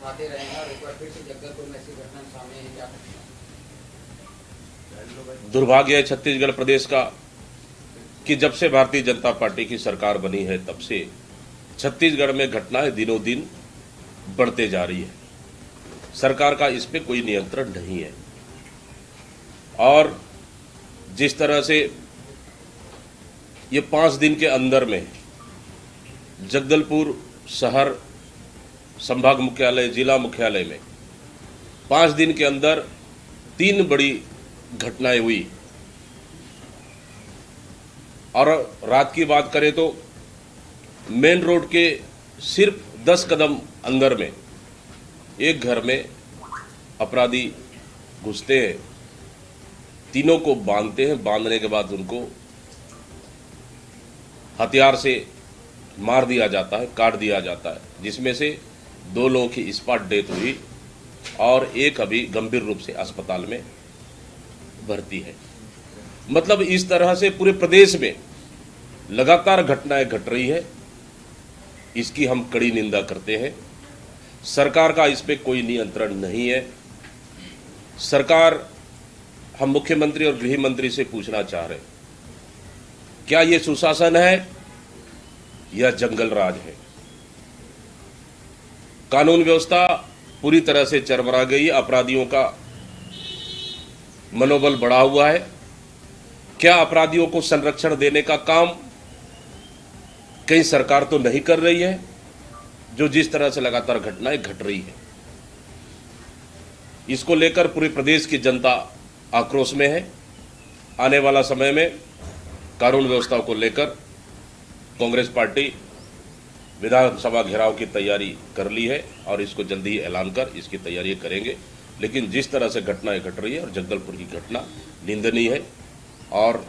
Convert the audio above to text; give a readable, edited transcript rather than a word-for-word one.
खाते रहेंगे और एक बार फिर से जगदलपुर में ऐसी घटना सामने है क्या? दुर्भाग्य है छत्तीसगढ़ प्रदेश का कि जब से भारतीय जनता पार्टी की सरकार बनी है तब से छत्तीसगढ़ में घटनाएं दिनों दिन बढ़ते जा रही है। सरकार का इस पे कोई नियंत्रण नहीं है और जिस तरह से ये 5 दिन के अंदर में जगदलपुर शहर संभाग मुख्यालय जिला मुख्यालय में 5 दिन के अंदर 3 बड़ी घटनाएं हुई और रात की बात करें तो मेन रोड के सिर्फ 10 कदम अंदर में एक घर में अपराधी घुसते हैं, तीनों को बांधते हैं, बांधने के बाद उनको हथियार से मार दिया जाता है, काट दिया जाता है, जिसमें से 2 लोगों की स्पॉट डेथ हुई और एक अभी गंभीर रूप से अस्पताल में भर्ती है। मतलब इस तरह से पूरे प्रदेश में लगातार घटनाएं घट रही है, इसकी हम कड़ी निंदा करते हैं। सरकार का इस पे कोई नियंत्रण नहीं है। सरकार, हम मुख्यमंत्री और गृह मंत्री से पूछना चाह रहे हैं, क्या ये सुशासन है या जंगल राज है? कानून व्यवस्था पूरी तरह से चरमरा गई है, अपराधियों का मनोबल बढ़ा हुआ है। क्या अपराधियों को संरक्षण देने का काम कहीं सरकार तो नहीं कर रही है, जो जिस तरह से लगातार घटनाएं घट रही है? इसको लेकर पूरे प्रदेश की जनता आक्रोश में है। आने वाला समय में कानून व्यवस्था को लेकर कांग्रेस पार्टी विधानसभा घेराव की तैयारी कर ली है और इसको जल्दी ही ऐलान कर इसकी तैयारी करेंगे। लेकिन जिस तरह से घटनाएं घट रही है और जगदलपुर की घटना निंदनीय है और